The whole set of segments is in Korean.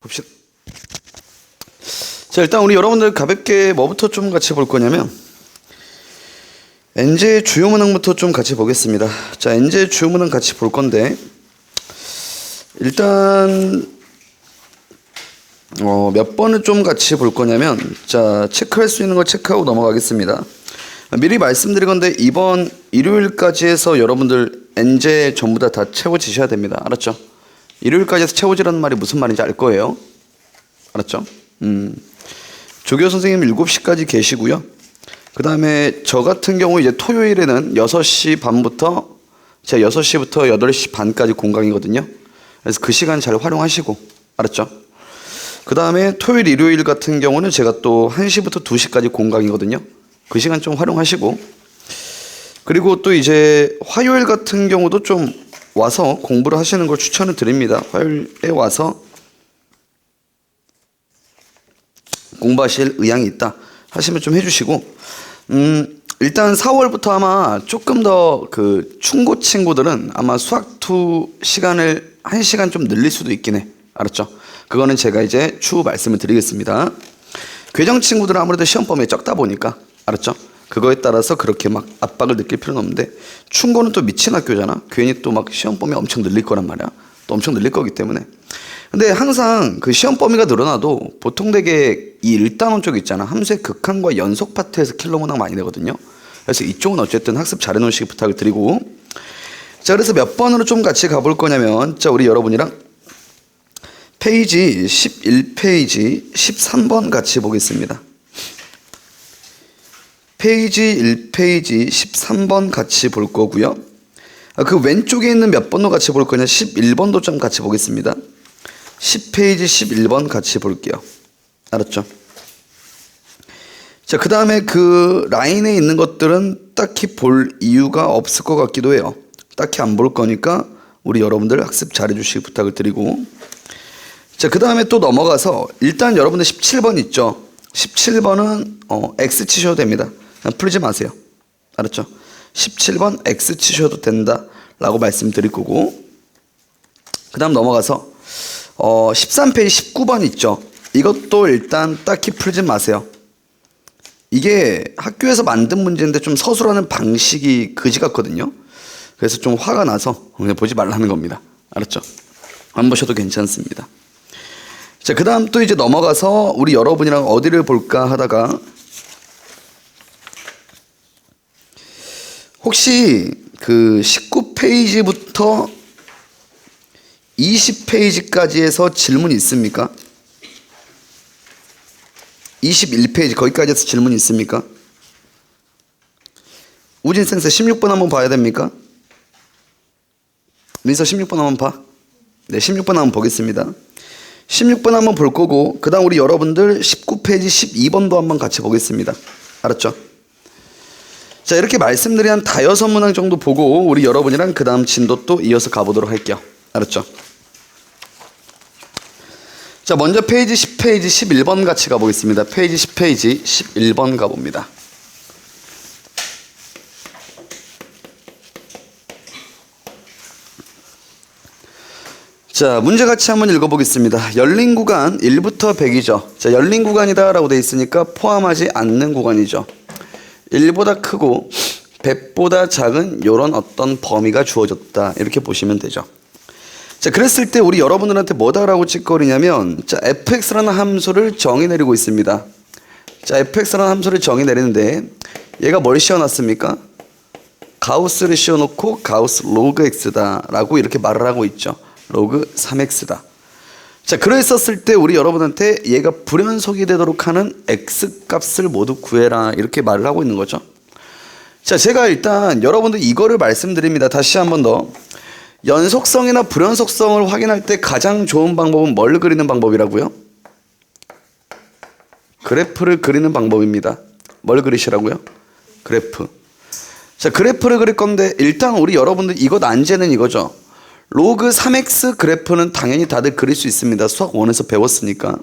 봅시다. 자, 일단 우리 여러분들 가볍게 뭐부터 좀 같이 볼 거냐면 n제의 주요 문항부터 좀 같이 보겠습니다. 자, n제의 주요 문항 같이 볼 건데 일단 몇 번을 좀 같이 볼 거냐면 자, 체크할 수 있는 거 체크하고 넘어가겠습니다. 미리 말씀드린 건데 이번 일요일까지 해서 여러분들 n제 전부 다 채워지셔야 됩니다. 알았죠? 일요일까지 해서 채워지라는 말이 무슨 말인지 알 거예요. 알았죠? 조교 선생님 7시까지 계시고요. 그 다음에 저 같은 경우 이제 토요일에는 6시 반부터 제가 6시부터 8시 반까지 공강이거든요. 그래서 그 시간 잘 활용하시고, 알았죠? 그 다음에 토요일, 일요일 같은 경우는 제가 또 1시부터 2시까지 공강이거든요. 그 시간 좀 활용하시고, 그리고 또 이제 화요일 같은 경우도 좀 와서 공부를 하시는 걸 추천을 드립니다. 화요일에 와서 공부하실 의향이 있다 하시면 좀 해주시고, 일단 4월부터 아마 조금 더 그 충고 친구들은 아마 수학2 시간을 1시간 좀 늘릴 수도 있긴 해. 알았죠? 그거는 제가 이제 추후 말씀을 드리겠습니다. 괴정 친구들은 아무래도 시험 범위가 적다 보니까, 알았죠? 그거에 따라서 그렇게 막 압박을 느낄 필요는 없는데, 충고는 또 미친 학교잖아. 괜히 또 막 시험 범위 엄청 늘릴 거란 말이야. 또 엄청 늘릴 거기 때문에. 근데 항상 그 시험 범위가 늘어나도 보통 되게 이 1단원 쪽 있잖아. 함수의 극한과 연속 파트에서 킬러 문항 많이 내거든요. 그래서 이쪽은 어쨌든 학습 잘해 놓으시기 부탁을 드리고, 자, 그래서 몇 번으로 좀 같이 가볼 거냐면, 자, 우리 여러분이랑 페이지 11페이지 13번 같이 보겠습니다. 페이지 1페이지 13번 같이 볼 거고요. 그 왼쪽에 있는 몇 번도 같이 볼 거냐, 11번도 좀 같이 보겠습니다. 10페이지 11번 같이 볼게요. 알았죠? 자, 그 다음에 그 라인에 있는 것들은 딱히 볼 이유가 없을 것 같기도 해요. 딱히 안 볼 거니까 우리 여러분들 학습 잘 해주시기 부탁을 드리고, 자, 그 다음에 또 넘어가서 일단 여러분들 17번 있죠? 17번은 X 치셔도 됩니다. 그냥 풀지 마세요. 알았죠? 17번 X 치셔도 된다 라고 말씀드릴 거고, 그 다음 넘어가서 13페이지 19번 있죠? 이것도 일단 딱히 풀지 마세요. 이게 학교에서 만든 문제인데 좀 서술하는 방식이 그지 같거든요. 그래서 좀 화가 나서 그냥 보지 말라는 겁니다. 알았죠? 안 보셔도 괜찮습니다. 자, 그 다음 또 이제 넘어가서 우리 여러분이랑 어디를 볼까 하다가 혹시 그 19페이지부터 20페이지까지 해서 질문 있습니까? 21페이지 거기까지 해서 질문 있습니까? 우진 센스 16번 한번 봐야 됩니까? 민서 16번 한번 봐. 네, 16번 한번 보겠습니다. 16번 한번 볼 거고, 그 다음 우리 여러분들 19페이지 12번도 한번 같이 보겠습니다. 알았죠? 자, 이렇게 말씀드린 한 다여섯 문항 정도 보고 우리 여러분이랑 그 다음 진도 또 이어서 가보도록 할게요. 알았죠? 자, 먼저 페이지 10페이지 11번 같이 가보겠습니다. 페이지 10페이지 11번 가봅니다. 자, 문제 같이 한번 읽어보겠습니다. 열린 구간 1부터 100이죠. 자, 열린 구간이다 라고 되어 있으니까 포함하지 않는 구간이죠. 1보다 크고 100보다 작은 이런 어떤 범위가 주어졌다. 이렇게 보시면 되죠. 자, 그랬을 때 우리 여러분들한테 뭐다라고 찌꺼리냐면, 자, fx라는 함수를 정의 내리고 있습니다. 자, fx라는 함수를 정의 내리는데 얘가 뭘 씌워놨습니까? 가우스를 씌워놓고 가우스 로그 x다 라고 이렇게 말을 하고 있죠. 로그 3x다. 자, 그랬었을 때 우리 여러분한테 얘가 불연속이 되도록 하는 x 값을 모두 구해라 이렇게 말을 하고 있는 거죠. 자, 제가 일단 여러분들 이거를 말씀드립니다. 다시 한 번 더. 연속성이나 불연속성을 확인할 때 가장 좋은 방법은 뭘 그리는 방법이라고요? 그래프를 그리는 방법입니다. 뭘 그리시라고요? 그래프. 자, 그래프를 그릴 건데 일단 우리 여러분들 이것 난제는 이거죠. 로그 3x 그래프는 당연히 다들 그릴 수 있습니다. 수학 1에서 배웠으니까.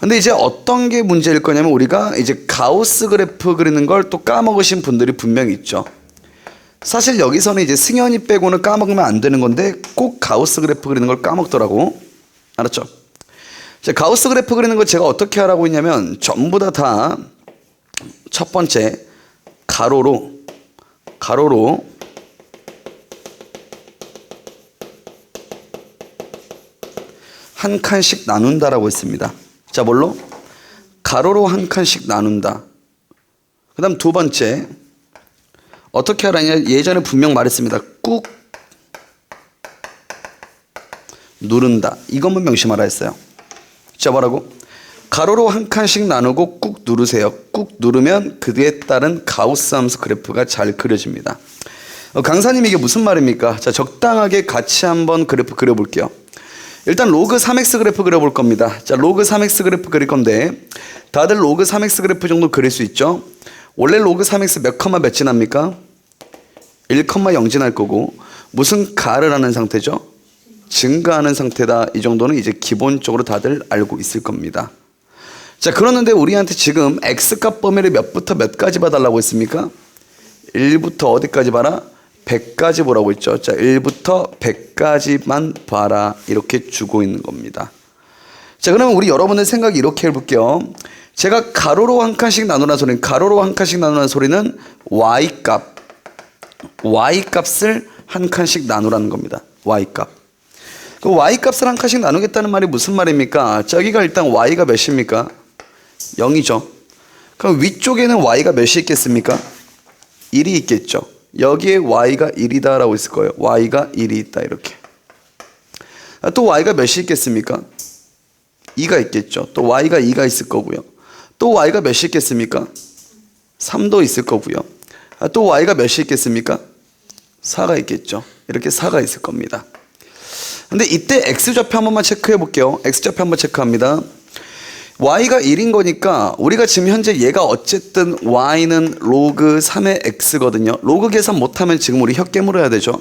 근데 이제 어떤 게 문제일 거냐면 우리가 이제 가우스 그래프 그리는 걸 또 까먹으신 분들이 분명히 있죠. 사실 여기서는 이제 승현이 빼고는 까먹으면 안 되는 건데 꼭 가우스 그래프 그리는 걸 까먹더라고. 알았죠? 자, 가우스 그래프 그리는 거 제가 어떻게 하라고 했냐면 전부 다 첫 번째 가로로 한 칸씩 나눈다라고 했습니다. 자, 뭘로? 가로로 한 칸씩 나눈다. 그 다음 두 번째 어떻게 하라냐, 예전에 분명 말했습니다. 꾹 누른다. 이것만 명심하라 했어요. 자, 뭐라고? 가로로 한 칸씩 나누고 꾹 누르세요. 꾹 누르면 그에 따른 가우스 함수 그래프가 잘 그려집니다. 강사님 이게 무슨 말입니까? 자, 적당하게 같이 한번 그래프 그려볼게요. 일단 로그 3x 그래프 그려볼 겁니다. 자, 로그 3x 그래프 그릴 건데 다들 로그 3x 그래프 정도 그릴 수 있죠? 원래 로그 3x 몇 컴마 몇 지납니까? 1,0 지날 거고 무슨 가를 하는 상태죠? 증가하는 상태다. 이 정도는 이제 기본적으로 다들 알고 있을 겁니다. 자, 그러는데 우리한테 지금 x값 범위를 몇부터 몇까지 봐달라고 했습니까? 1부터 어디까지 봐라? 100까지 보라고 했죠. 자, 1부터 100까지만 봐라. 이렇게 주고 있는 겁니다. 자, 그러면 우리 여러분의 생각 이렇게 해볼게요. 제가 가로로 한 칸씩 나누라는 소리는 y값을 한 칸씩 나누라는 겁니다. y값. 그 y값을 한 칸씩 나누겠다는 말이 무슨 말입니까? 저기가 일단 y가 몇입니까? 0이죠. 그럼 위쪽에는 y가 몇이 있겠습니까? 1이 있겠죠. 여기에 y가 1이다 라고 있을 거예요. y가 1이 있다 이렇게. 또 y가 몇이 있겠습니까? 2가 있겠죠. 또 y가 2가 있을 거고요. 또 y가 몇이 있겠습니까? 3도 있을 거고요. 또 y가 몇이 있겠습니까? 4가 있겠죠. 이렇게 4가 있을 겁니다. 근데 이때 x좌표 한 번만 체크해 볼게요. x좌표 한번 체크합니다. y가 1인 거니까 우리가 지금 현재 얘가 어쨌든 y는 로그 3의 x거든요. 로그 계산 못하면 지금 우리 혀 깨물어야 되죠.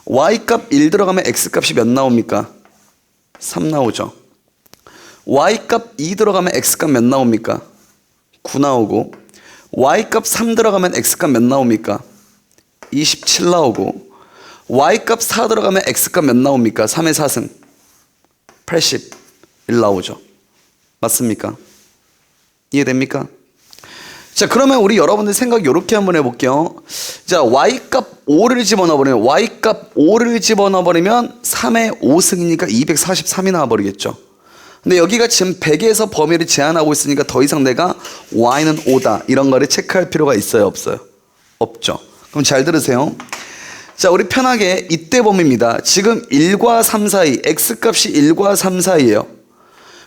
y값 1 들어가면 x값이 몇 나옵니까? 3 나오죠. y값 2 들어가면 x값 몇 나옵니까? 9 나오고 y값 3 들어가면 x값 몇 나옵니까? 27 나오고 y값 4 들어가면 x값 몇 나옵니까? 3의 4승 81 나오죠. 맞습니까? 이해됩니까? 자, 그러면 우리 여러분들 생각 이렇게 한번 해볼게요. 자, y값 5를 집어넣어버리면 3의 5승이니까 243이 나와버리겠죠. 근데 여기가 지금 100에서 범위를 제한하고 있으니까 더 이상 내가 y는 5다 이런 거를 체크할 필요가 있어요? 없어요? 없죠. 그럼 잘 들으세요. 자, 우리 편하게 이때 범위입니다. 지금 1과 3 사이, x값이 1과 3 사이예요.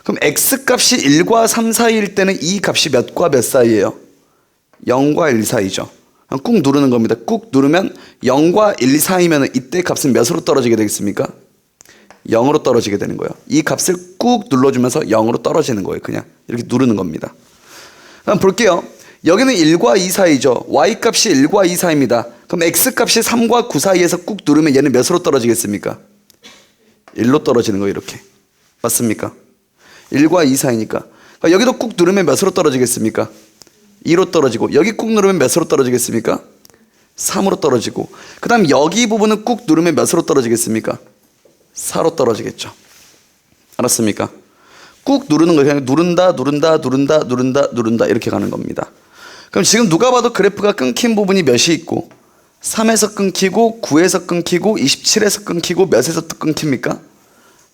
그럼 x값이 1과 3 사이일 때는 이 값이 몇과 몇 사이예요? 0과 1 사이죠. 꾹 누르는 겁니다. 꾹 누르면 0과 1 사이면 이때 값은 몇으로 떨어지게 되겠습니까? 0으로 떨어지게 되는 거예요. 이 값을 꾹 눌러주면서 0으로 떨어지는 거예요. 그냥 이렇게 누르는 겁니다. 그럼 볼게요. 여기는 1과 2 사이죠. y값이 1과 2 사이입니다. 그럼 x값이 3과 9 사이에서 꾹 누르면 얘는 몇으로 떨어지겠습니까? 1로 떨어지는 거예요. 이렇게. 맞습니까? 1과 2 사이니까. 여기도 꾹 누르면 몇으로 떨어지겠습니까? 2로 떨어지고 여기 꾹 누르면 몇으로 떨어지겠습니까? 3으로 떨어지고 그 다음 여기 부분은 꾹 누르면 몇으로 떨어지겠습니까? 4로 떨어지겠죠. 알았습니까? 꾹 누르는 거예요. 그냥 누른다 이렇게 가는 겁니다. 그럼 지금 누가 봐도 그래프가 끊긴 부분이 몇이 있고 3에서 끊기고 9에서 끊기고 27에서 끊기고 몇에서 또 끊깁니까?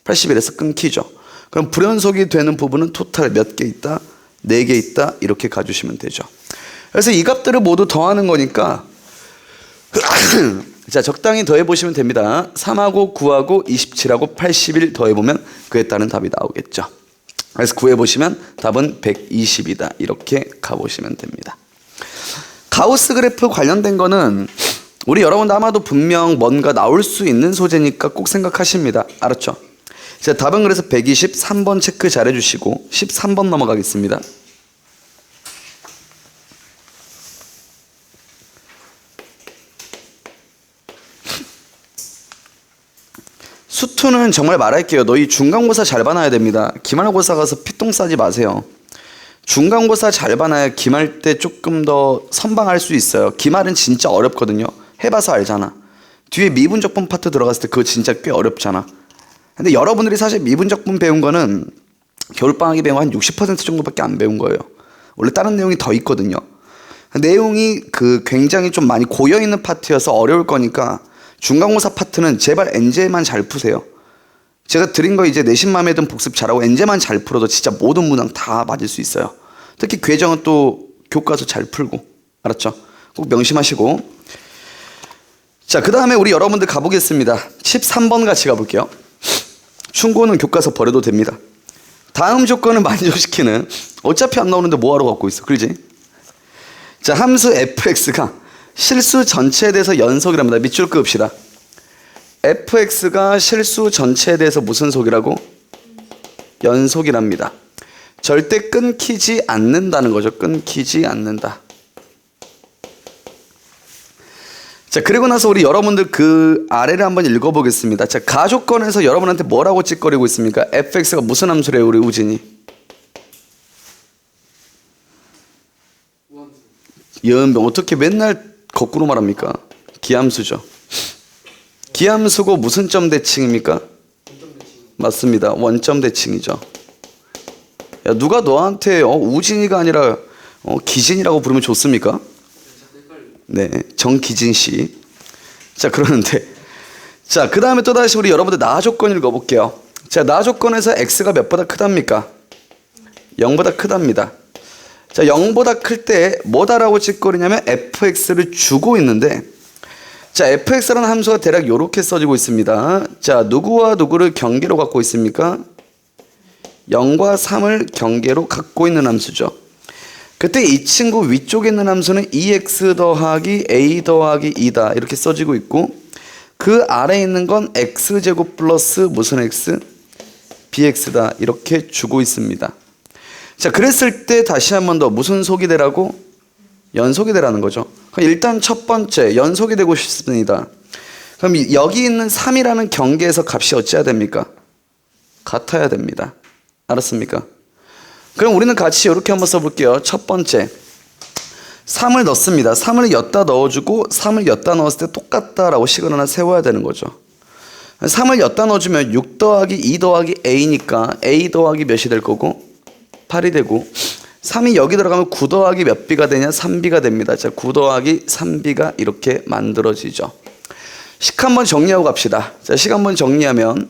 81에서 끊기죠. 그럼 불연속이 되는 부분은 토탈 몇 개 있다? 4개 있다. 이렇게 가주시면 되죠. 그래서 이 값들을 모두 더하는 거니까 자, 적당히 더해보시면 됩니다. 3하고 9하고 27하고 81 더해보면 그에 따른 답이 나오겠죠. 그래서 구해보시면 답은 120이다. 이렇게 가보시면 됩니다. 가우스 그래프 관련된 거는 우리 여러분도 아마도 분명 뭔가 나올 수 있는 소재니까 꼭 생각하십니다. 알았죠? 자, 답은 그래서 123번 체크 잘 해주시고 13번 넘어가겠습니다. 수투는 정말 말할게요. 너희 중간고사 잘 봐놔야 됩니다. 기말고사 가서 피똥 싸지 마세요. 중간고사 잘 봐놔야 기말 때 조금 더 선방할 수 있어요. 기말은 진짜 어렵거든요. 해봐서 알잖아. 뒤에 미분적분 파트 들어갔을 때 그거 진짜 꽤 어렵잖아. 근데 여러분들이 사실 미분적분 배운 거는 겨울방학에 배운 한 60% 정도밖에 안 배운 거예요. 원래 다른 내용이 더 있거든요. 내용이 굉장히 좀 많이 고여있는 파트여서 어려울 거니까 중간고사 파트는 제발 엔제만 잘 푸세요. 제가 드린 거 이제 내신 마음에 든 복습 잘하고 엔제만 잘 풀어도 진짜 모든 문항 다 맞을 수 있어요. 특히 궤정은 또 교과서 잘 풀고, 알았죠? 꼭 명심하시고. 자, 그 다음에 우리 여러분들 가보겠습니다. 13번 같이 가볼게요. 충고는 교과서 버려도 됩니다. 다음 조건을 만족시키는, 어차피 안 나오는데 뭐하러 갖고 있어, 그러지? 자, 함수 fx가 실수 전체에 대해서 연속이랍니다. 밑줄 그읍시다. fx가 실수 전체에 대해서 무슨 속이라고? 연속이랍니다. 절대 끊기지 않는다는 거죠. 끊기지 않는다. 자, 그리고 나서 우리 여러분들 그 아래를 한번 읽어보겠습니다. 자, 가조건에서 여러분한테 뭐라고 찌꺼리고 있습니까? fx가 무슨 함수래요, 우리 우진이? 연병. 어떻게 맨날 거꾸로 말합니까? 기함수죠. 기함수고 무슨 점 대칭입니까? 맞습니다. 원점 대칭이죠. 야, 누가 너한테 우진이가 아니라 기진이라고 부르면 좋습니까? 네, 정기진 씨. 자, 그러는데 자, 그 다음에 또다시 우리 여러분들 나 조건 읽어볼게요. 자, 나 조건에서 x가 몇보다 크답니까? 0보다 크답니다. 자, 0보다 클 때 뭐다라고 찌꺼리냐면 fx를 주고 있는데, 자, fx라는 함수가 대략 이렇게 써지고 있습니다. 자, 누구와 누구를 경계로 갖고 있습니까? 0과 3을 경계로 갖고 있는 함수죠. 그때 이 친구 위쪽에 있는 함수는 2x 더하기 a 더하기 2다 이렇게 써지고 있고, 그 아래에 있는 건 x제곱 플러스 무슨 x? bx다 이렇게 주고 있습니다. 자, 그랬을 때 다시 한 번 더 무슨 속이 되라고? 연속이 되라는 거죠. 그럼 일단 첫 번째 연속이 되고 싶습니다. 그럼 여기 있는 3이라는 경계에서 값이 어찌해야 됩니까? 같아야 됩니다. 알았습니까? 그럼 우리는 같이 이렇게 한번 써볼게요. 첫 번째 3을 넣습니다. 3을 엿다 넣어주고 3을 엿다 넣었을 때 똑같다라고 식을 하나 세워야 되는 거죠. 3을 엿다 넣어주면 6 더하기 2 더하기 a니까 a 더하기 몇이 될 거고 8이 되고, 3이 여기 들어가면 9 더하기 몇 b가 되냐? 3b가 됩니다. 자, 9 더하기 3b가 이렇게 만들어지죠. 식 한번 정리하고 갑시다. 자, 식 한번 정리하면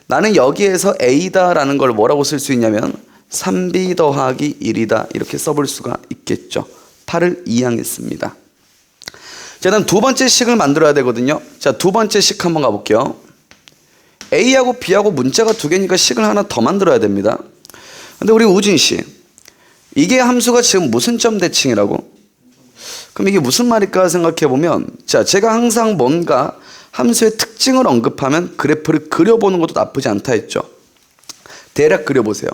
나는 여기에서 a다라는 걸 뭐라고 쓸 수 있냐면 3b 더하기 1이다 이렇게 써볼 수가 있겠죠. 8을 이항했습니다. 자, 다음 두 번째 식을 만들어야 되거든요. 자, 두 번째 식 한번 가볼게요. a하고 b하고 문자가 두 개니까 식을 하나 더 만들어야 됩니다. 근데 우리 우진씨, 이게 함수가 지금 무슨 점 대칭이라고? 그럼 이게 무슨 말일까 생각해보면, 자, 제가 항상 뭔가 함수의 특징을 언급하면 그래프를 그려보는 것도 나쁘지 않다 했죠. 대략 그려보세요.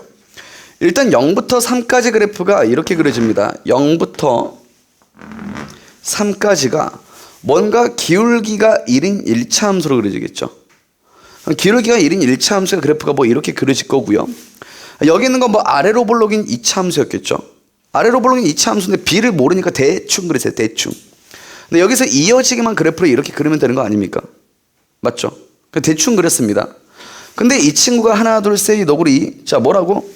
일단 0부터 3까지 그래프가 이렇게 그려집니다. 0부터 3까지가 뭔가 기울기가 1인 1차 함수로 그려지겠죠. 기울기가 1인 1차 함수가 그래프가 뭐 이렇게 그려질 거고요. 여기 있는 건 뭐 아래로 볼록인 2차 함수였겠죠. 아래로 볼록인 2차 함수인데 b를 모르니까 대충 그리세요. 대충. 근데 여기서 이어지기만 그래프를 이렇게 그리면 되는 거 아닙니까? 맞죠? 대충 그렸습니다. 근데 이 친구가 하나 둘 셋 너구리, 자, 뭐라고?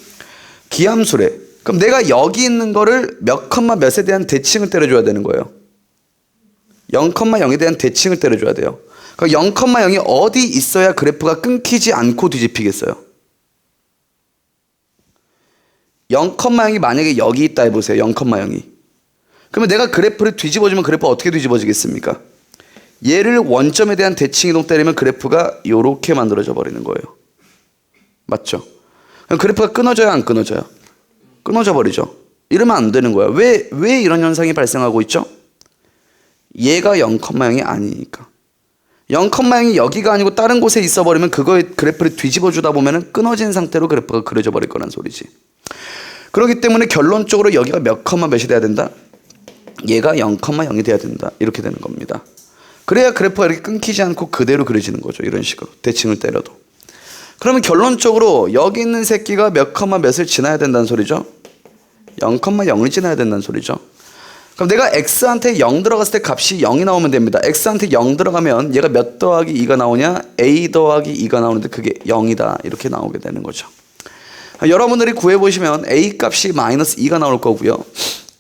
기함수래. 그럼 내가 여기 있는 거를 몇 컴마 몇에 대한 대칭을 때려줘야 되는 거예요. 0,0에 대한 대칭을 때려줘야 돼요. 그럼 0,0이 어디 있어야 그래프가 끊기지 않고 뒤집히겠어요? 0,0이 만약에 여기 있다 해보세요. 0,0이. 그러면 내가 그래프를 뒤집어주면 그래프 어떻게 뒤집어지겠습니까? 얘를 원점에 대한 대칭 이동 때리면 그래프가 이렇게 만들어져 버리는 거예요. 맞죠? 그럼 그래프가 끊어져요, 안 끊어져요? 끊어져 버리죠. 이러면 안 되는 거야. 왜 이런 현상이 발생하고 있죠? 얘가 0,0이 아니니까. 0,0이 여기가 아니고 다른 곳에 있어 버리면 그거의 그래프를 뒤집어 주다 보면은 끊어진 상태로 그래프가 그려져 버릴 거란 소리지. 그렇기 때문에 결론적으로 여기가 몇 컴마 몇이 돼야 된다? 얘가 0,0이 돼야 된다. 이렇게 되는 겁니다. 그래야 그래프가 이렇게 끊기지 않고 그대로 그려지는 거죠. 이런 식으로 대칭을 때려도. 그러면 결론적으로 여기 있는 새끼가 몇 컴마 몇을 지나야 된다는 소리죠? 0,0을 지나야 된다는 소리죠. 그럼 내가 x한테 0 들어갔을 때 값이 0이 나오면 됩니다. x한테 0 들어가면 얘가 몇 더하기 2가 나오냐? a 더하기 2가 나오는데 그게 0이다. 이렇게 나오게 되는 거죠. 여러분들이 구해보시면 A 값이 마이너스 2가 나올 거고요.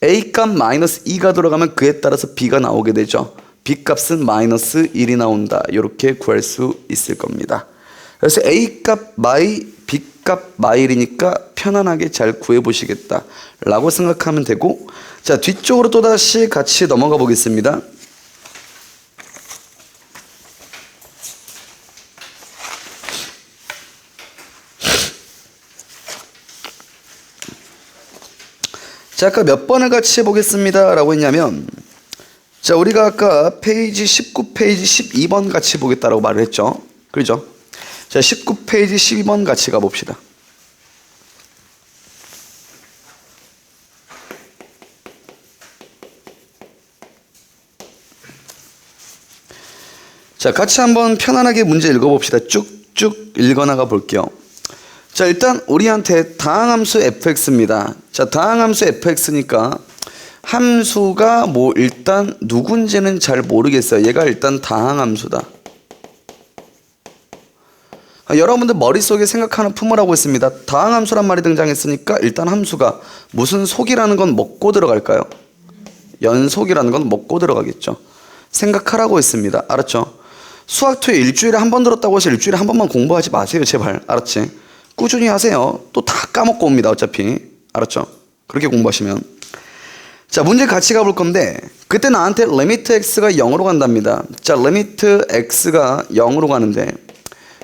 A 값 마이너스 2가 들어가면 그에 따라서 B가 나오게 되죠. B 값은 마이너스 1이 나온다. 이렇게 구할 수 있을 겁니다. 그래서 A 값 마이, B 값 마일이니까 편안하게 잘 구해보시겠다 라고 생각하면 되고, 자, 뒤쪽으로 또다시 같이 넘어가 보겠습니다. 자, 아까 몇 번을 같이 해보겠습니다 라고 했냐면, 자, 우리가 아까 페이지 19페이지 12번 같이 보겠다라고 말을 했죠. 그렇죠? 자, 19페이지 12번 같이 가봅시다. 자, 같이 한번 편안하게 문제 읽어봅시다. 쭉쭉 읽어나가 볼게요. 자, 일단 우리한테 다항함수 fx입니다. 자, 다항함수 fx니까 함수가 뭐 일단 누군지는 잘 모르겠어요. 얘가 일단 다항함수다. 여러분들 머릿속에 생각하는 품으라고 했습니다. 다항함수란 말이 등장했으니까 일단 함수가 무슨 속이라는 건 먹고 들어갈까요? 연속이라는 건 먹고 들어가겠죠. 생각하라고 했습니다. 알았죠? 수학투에 일주일에 한 번 들었다고 해서 일주일에 한 번만 공부하지 마세요. 제발. 알았지? 꾸준히 하세요. 또 다 까먹고 옵니다. 어차피. 알았죠? 그렇게 공부하시면. 자, 문제 같이 가볼 건데, 그때 나한테 리미트 x가 0으로 간답니다. 자, 리미트 x가 0으로 가는데,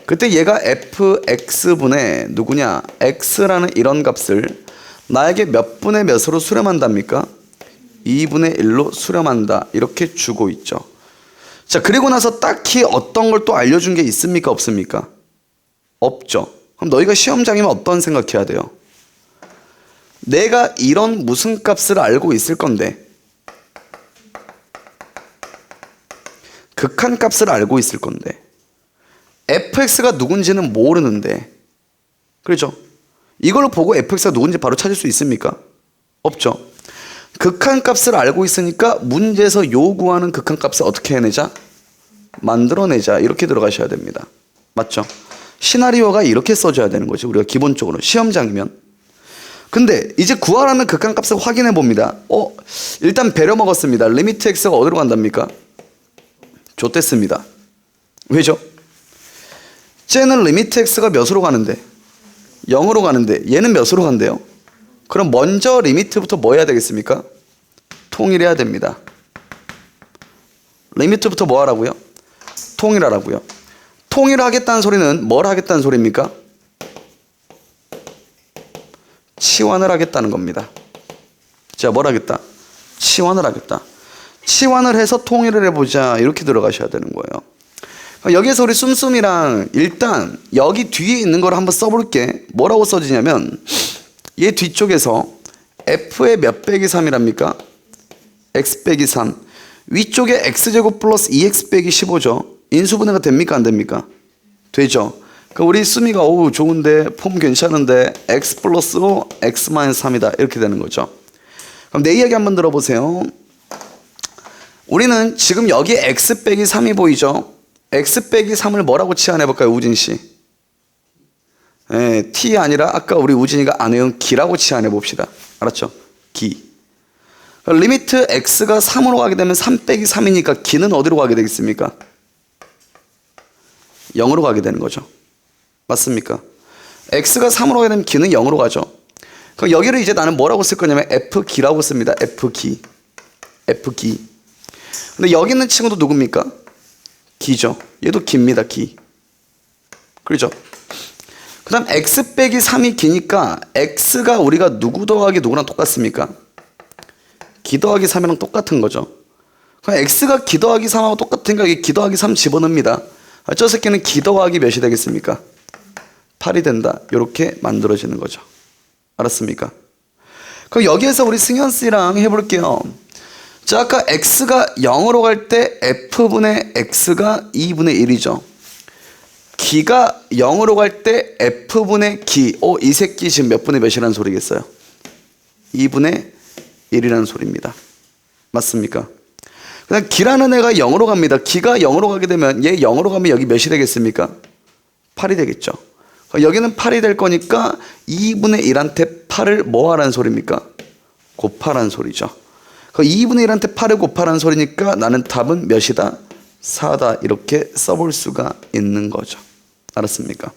그때 얘가 fx분의 누구냐? x라는 이런 값을 나에게 몇 분의 몇으로 수렴한답니까? 2분의 1로 수렴한다. 이렇게 주고 있죠. 자, 그리고 나서 딱히 어떤 걸 또 알려준 게 있습니까? 없습니까? 없죠. 그럼 너희가 시험장이면 어떤 생각해야 돼요? 내가 이런 무슨 값을 알고 있을 건데, 극한 값을 알고 있을 건데, fx가 누군지는 모르는데, 그렇죠? 이걸 보고 fx가 누군지 바로 찾을 수 있습니까? 없죠. 극한 값을 알고 있으니까 문제에서 요구하는 극한 값을 어떻게 해내자? 만들어내자. 이렇게 들어가셔야 됩니다. 맞죠? 시나리오가 이렇게 써줘야 되는 거죠. 우리가 기본적으로 시험장이면. 근데 이제 구하라는 극한 값을 확인해 봅니다. 일단 배려 먹었습니다. 리미트 x가 어디로 간답니까? 좋댔습니다. 왜죠? 쟤는 리미트 x가 몇으로 가는데? 0으로 가는데 얘는 몇으로 간대요? 그럼 먼저 리미트부터 뭐 해야 되겠습니까? 통일해야 됩니다. 리미트부터 뭐 하라고요? 통일하라고요. 통일하겠다는 소리는 뭘 하겠다는 소리입니까? 치환을 하겠다는 겁니다. 자, 뭘 하겠다? 치환을 하겠다. 치환을 해서 통일을 해보자. 이렇게 들어가셔야 되는 거예요. 여기에서 우리 쏨쏨이랑 일단 여기 뒤에 있는 걸 한번 써볼게. 뭐라고 써지냐면 얘 뒤쪽에서 f의 몇 빼기 3이랍니까? x 빼기 3. 위쪽에 x제곱 플러스 2x 빼기 15죠. 인수분해가 됩니까? 안 됩니까? 되죠. 그럼 우리 수미가 좋은데 폼 괜찮은데 x 플러스 5 x 마이너스 3이다. 이렇게 되는 거죠. 그럼 내 이야기 한번 들어보세요. 우리는 지금 여기에 x 빼기 3이 보이죠? x 빼기 3을 뭐라고 치환해볼까요? 우진씨. t 아니라 아까 우리 우진이가 안 외운 기라고 치환해봅시다. 알았죠? 기. 리미트 x가 3으로 가게 되면 3 빼기 3이니까 기는 어디로 가게 되겠습니까? 0으로 가게 되는 거죠. 맞습니까? x가 3으로 가게 되면 기는 0으로 가죠. 그럼 여기를 이제 나는 뭐라고 쓸 거냐면 f기라고 씁니다. f기. f기. 근데 여기 있는 친구도 누굽니까? 기죠. 얘도 기입니다. 기. 그렇죠? 그 다음 x 빼기 3이 기니까 x가 우리가 누구 더하기 누구랑 똑같습니까? 기 더하기 3이랑 똑같은 거죠. 그럼 x가 기 더하기 3하고 똑같으니까 여기 기 더하기 3 집어넣습니다. 저 새끼는 기 더하기 몇이 되겠습니까? 8이 된다. 이렇게 만들어지는 거죠. 알았습니까? 그럼 여기에서 우리 승현씨랑 해볼게요. 자, 아까 x가 0으로 갈 때 f분의 x가 2분의 1이죠. 기가 0으로 갈 때 f분의 기. 이 새끼 지금 몇 분의 몇이라는 소리겠어요? 2분의 1이라는 소리입니다. 맞습니까? 그다음 기라는 애가 0으로 갑니다. 기가 0으로 가게 되면 얘 0으로 가면 여기 몇이 되겠습니까? 8이 되겠죠. 여기는 8이 될 거니까 2분의 1한테 8을 뭐 하라는 소리입니까? 곱하라는 소리죠. 2분의 1한테 8을 곱하라는 소리니까 나는 답은 몇이다? 4다. 이렇게 써볼 수가 있는 거죠. 알았습니까?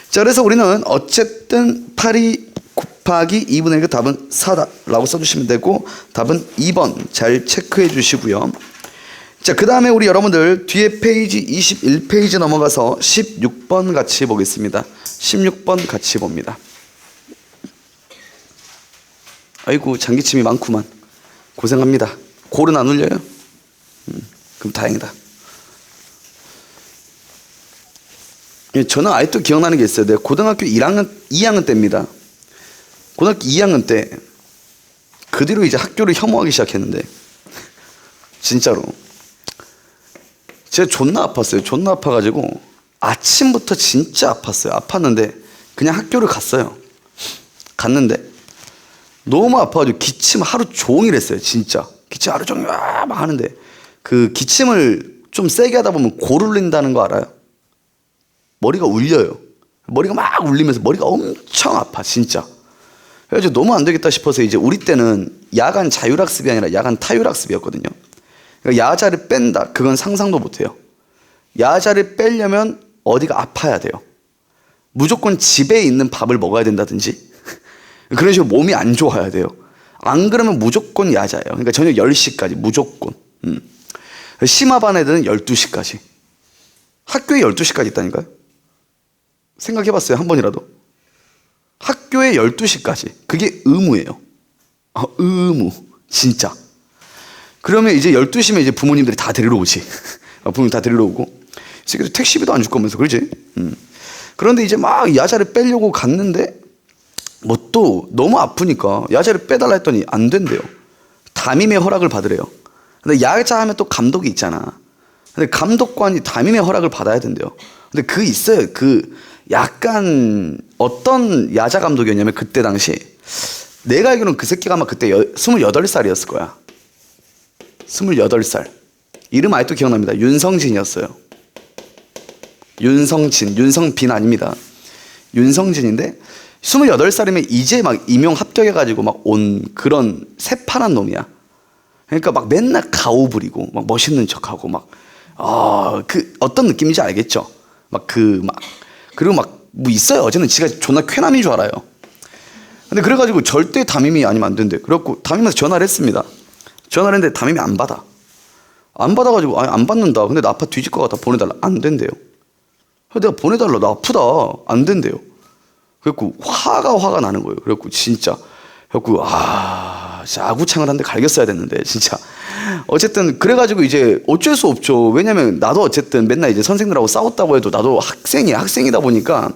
자, 그래서 우리는 어쨌든 8이 곱하기 2분의 1그 답은 4다 라고 써주시면 되고, 답은 2번 잘 체크해 주시고요. 자, 그 다음에 우리 여러분들 뒤에 페이지 21페이지 넘어가서 16번 같이 보겠습니다. 16번 같이 봅니다. 아이고, 장기침이 많구만. 고생합니다. 골은 안 울려요? 그럼 다행이다. 저는 아직도 기억나는 게 있어요. 내가 고등학교 2학년 때입니다. 고등학교 2학년 때 그 뒤로 이제 학교를 혐오하기 시작했는데, 진짜로 제가 존나 아팠어요. 존나 아파가지고 아침부터 진짜 아팠어요. 아팠는데 그냥 학교를 갔는데 너무 아파가지고 기침 하루 종일 했어요. 진짜 기침 하루 종일 막 하는데, 그 기침을 좀 세게 하다 보면 골 울린다는 거 알아요? 머리가 울려요. 머리가 막 울리면서 머리가 엄청 아파 진짜. 그래서 너무 안 되겠다 싶어서, 이제 우리 때는 야간 자율학습이 아니라 야간 타율학습이었거든요. 그러니까 야자를 뺀다, 그건 상상도 못해요. 야자를 빼려면 어디가 아파야 돼요. 무조건 집에 있는 밥을 먹어야 된다든지 그런 식으로 몸이 안 좋아야 돼요. 안 그러면 무조건 야자예요. 그러니까 저녁 10시까지 무조건. 심화반 애들은 12시까지. 학교에 12시까지 있다니까요. 생각해봤어요? 한 번이라도? 학교에 12시까지. 그게 의무예요. 의무. 진짜. 그러면 이제 12시면 이제 부모님들이 다 데리러 오지. 부모님 다 데리러 오고. 이 새끼들 택시비도 안 줄 거면서, 그러지? 그런데 이제 막 야자를 빼려고 갔는데, 뭐 또 너무 아프니까 야자를 빼달라 했더니 안 된대요. 담임의 허락을 받으래요. 근데 야자 하면 또 감독이 있잖아. 근데 감독관이 담임의 허락을 받아야 된대요. 근데 그 있어요. 그 약간 어떤 야자 감독이었냐면, 그때 당시 내가 알기로는 그 새끼가 아마 그때 28살이었을 거야. 28살. 이름 아직도 기억납니다. 윤성진이었어요. 윤성빈 아닙니다. 윤성진인데 28살이면 이제 막 임용 합격해가지고 막 온 그런 새파란 놈이야. 그러니까 막 맨날 가오 부리고 막 멋있는 척하고 막 그 어떤 느낌인지 알겠죠? 그리고 막 뭐 있어요. 어제는 지가 존나 쾌남인 줄 알아요. 근데 그래가지고 절대 담임이 아니면 안 된대. 그래갖고 담임한테 전화를 했습니다. 전화를 했는데 담임이 안 받아. 안 받아가지고 안 받는다. 근데 나 아파 뒤질 것 같아. 보내달라. 안 된대요. 내가 보내달라. 나 아프다. 안 된대요. 그래갖고 화가 나는 거예요. 그래갖고 진짜. 그래갖고 진짜 아구창을 한 대 갈겼어야 됐는데 진짜. 어쨌든 그래가지고 이제 어쩔 수 없죠. 왜냐면 나도 어쨌든 맨날 이제 선생님들하고 싸웠다고 해도 나도 학생이다 보니까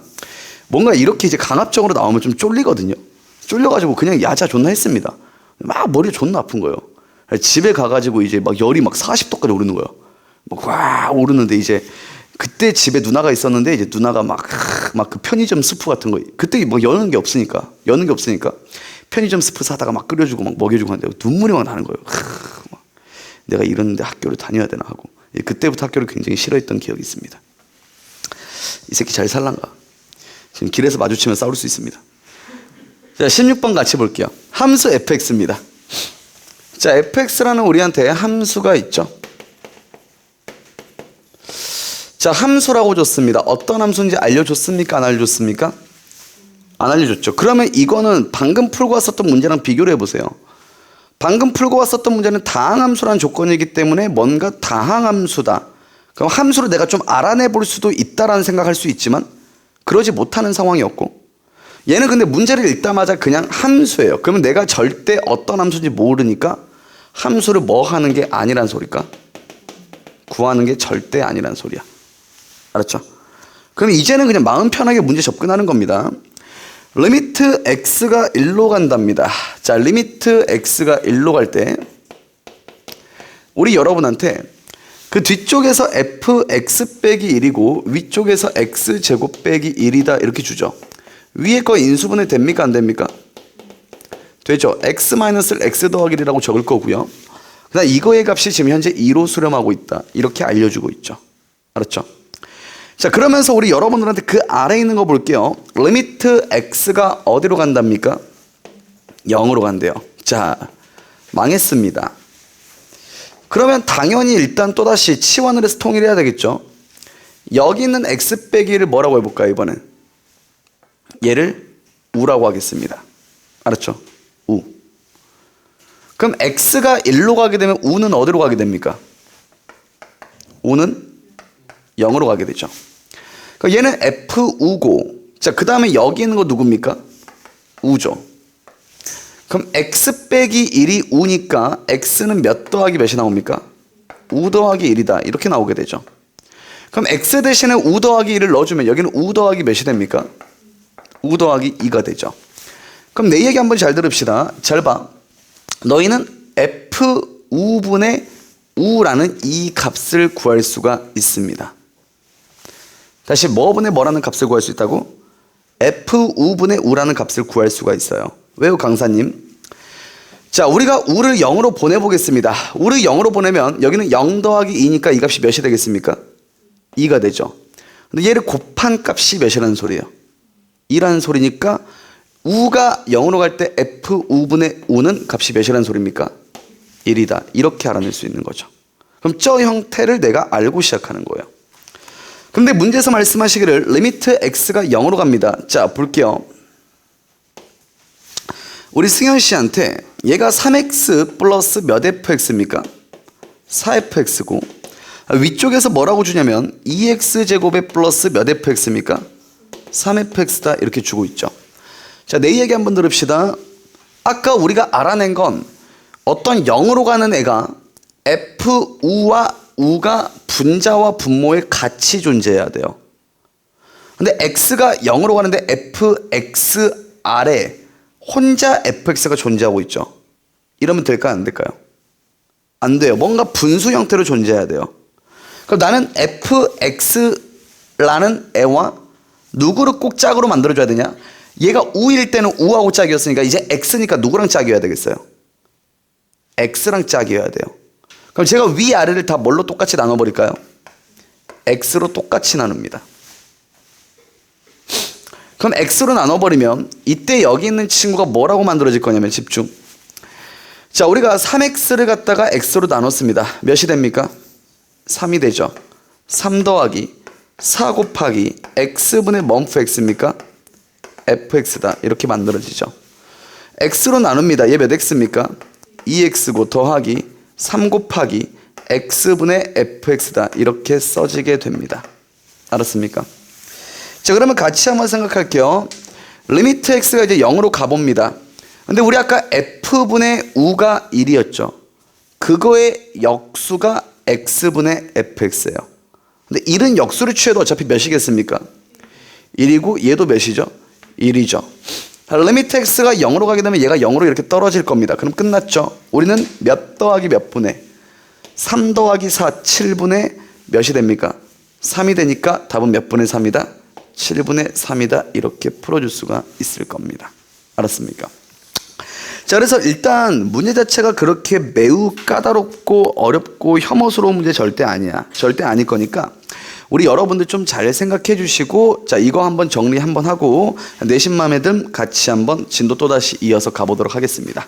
뭔가 이렇게 이제 강압적으로 나오면 좀 쫄리거든요. 쫄려가지고 그냥 야자 존나 했습니다. 막 머리가 존나 아픈 거예요. 집에 가가지고 이제 막 열이 막 40도까지 오르는 거예요. 막 와 오르는데, 이제 그때 집에 누나가 있었는데, 이제 누나가 막 그 편의점 스프 같은 거, 그때 뭐 여는 게 없으니까 편의점 스프 사다가 막 끓여주고 막 먹여주고 하는데 눈물이 막 나는 거예요. 막 내가 이러는데 학교를 다녀야 되나 하고. 그때부터 학교를 굉장히 싫어했던 기억이 있습니다. 이 새끼 잘 살란가. 지금 길에서 마주치면 싸울 수 있습니다. 자, 16번 같이 볼게요. 함수 fx입니다. 자, fx라는 우리한테 함수가 있죠. 자, 함수라고 줬습니다. 어떤 함수인지 알려줬습니까? 안 알려줬습니까? 안 알려줬죠. 그러면 이거는 방금 풀고 왔었던 문제랑 비교를 해보세요. 방금 풀고 왔었던 문제는 다항함수라는 조건이기 때문에 뭔가 다항함수다. 그럼 함수를 내가 좀 알아내볼 수도 있다라는 생각할 수 있지만 그러지 못하는 상황이었고, 얘는 근데 문제를 읽자마자 그냥 함수예요. 그러면 내가 절대 어떤 함수인지 모르니까 함수를 뭐 하는 게 아니란 소리일까? 구하는 게 절대 아니란 소리야. 알았죠? 그럼 이제는 그냥 마음 편하게 문제 접근하는 겁니다. 리미트 x가 1로 간답니다. 자, 리미트 x가 1로 갈 때 우리 여러분한테 그 뒤쪽에서 fx 빼기 1이고 위쪽에서 x제곱 빼기 1이다 이렇게 주죠. 위에 거 인수분해 됩니까? 안 됩니까? 되죠. x-를 x 더하기 1이라고 적을 거고요. 그다음 이거의 값이 지금 현재 2로 수렴하고 있다. 이렇게 알려주고 있죠. 알았죠? 자, 그러면서 우리 여러분들한테 그 아래에 있는 거 볼게요. 리미트 x가 어디로 간답니까? 0으로 간대요. 자, 망했습니다. 그러면 당연히 일단 또다시 치환을 해서 통일해야 되겠죠. 여기 있는 x 빼기 1을 뭐라고 해볼까요, 이번엔? 얘를 우라고 하겠습니다. 알았죠? 우. 그럼 x가 1로 가게 되면 우는 어디로 가게 됩니까? 우는 0으로 가게 되죠. 그럼 얘는 fu고, 자, 그 다음에 여기 있는 거 누굽니까? 우죠. 그럼 x 빼기 1이 우니까 x는 몇 더하기 몇이 나옵니까? 우 더하기 1이다. 이렇게 나오게 되죠. 그럼 x 대신에 우 더하기 1을 넣어주면 여기는 우 더하기 몇이 됩니까? 우 더하기 2가 되죠. 그럼 내 얘기 한번 잘 들읍시다. 잘 봐. 너희는 f 우분의 우라는 이 값을 구할 수가 있습니다. 다시 뭐분의 뭐라는 값을 구할 수 있다고? f 우분의 우라는 값을 구할 수가 있어요. 왜요, 강사님? 자, 우리가 우를 0으로 보내보겠습니다. 우를 0으로 보내면 여기는 0 더하기 2니까 이 값이 몇이 되겠습니까? 2가 되죠. 근데 얘를 곱한 값이 몇이라는 소리예요? 2라는 소리니까 우가 0으로 갈 때 f 우분의 우는 값이 몇이라는 소리입니까? 1이다. 이렇게 알아낼 수 있는 거죠. 그럼 저 형태를 내가 알고 시작하는 거예요. 근데 문제에서 말씀하시기를 리미트 x가 0으로 갑니다. 자, 볼게요. 우리 승현 씨한테 얘가 3x 플러스 몇 fx입니까? 4fx고 위쪽에서 뭐라고 주냐면 2x제곱에 플러스 몇 fx입니까? 3fx다 이렇게 주고 있죠. 자, 내 얘기 한번 들읍시다. 아까 우리가 알아낸 건 어떤 0으로 가는 애가 fu와 우가 분자와 분모에 같이 존재해야 돼요. 근데 x가 0으로 가는데 fx 아래 혼자 fx가 존재하고 있죠. 이러면 될까요, 안 될까요? 안 돼요. 뭔가 분수 형태로 존재해야 돼요. 그럼 나는 fx라는 애와 누구를 꼭 짝으로 만들어줘야 되냐? 얘가 우일 때는 우하고 짝이었으니까 이제 x니까 누구랑 짝이어야 되겠어요? x랑 짝이어야 돼요. 그럼 제가 위아래를 다 뭘로 똑같이 나눠버릴까요? x로 똑같이 나눕니다. 그럼 x로 나눠버리면 이때 여기 있는 친구가 뭐라고 만들어질 거냐면 집중. 자, 우리가 3x를 갖다가 x로 나눴습니다. 몇이 됩니까? 3이 되죠. 3 더하기 4 곱하기 x분의 뭔 x입니까? fx다. 이렇게 만들어지죠. x로 나눕니다. 얘 몇 x입니까? 2x고 더하기 3 곱하기 x분의 fx다. 이렇게 써지게 됩니다. 알았습니까? 자, 그러면 같이 한번 생각할게요. 리미트 x가 이제 0으로 가봅니다. 근데 우리 아까 f분의 우가 1이었죠. 그거의 역수가 x분의 fx예요. 근데 1은 역수를 취해도 어차피 몇이겠습니까? 1이고 얘도 몇이죠? 1이죠. 리미트 x가 0으로 가게 되면 얘가 0으로 이렇게 떨어질 겁니다. 그럼 끝났죠. 우리는 몇 더하기 몇 분의 3 더하기 4 7분의 몇이 됩니까? 3이 되니까 답은 몇 분의 3이다? 7분의 3이다. 이렇게 풀어줄 수가 있을 겁니다. 알았습니까? 자, 그래서 일단 문제 자체가 그렇게 매우 까다롭고 어렵고 혐오스러운 문제 절대 아니야. 절대 아닐 거니까 우리 여러분들 좀 잘 생각해 주시고, 자, 이거 한번 정리 한번 하고 내신 맘에 든 같이 한번 진도 또다시 이어서 가보도록 하겠습니다.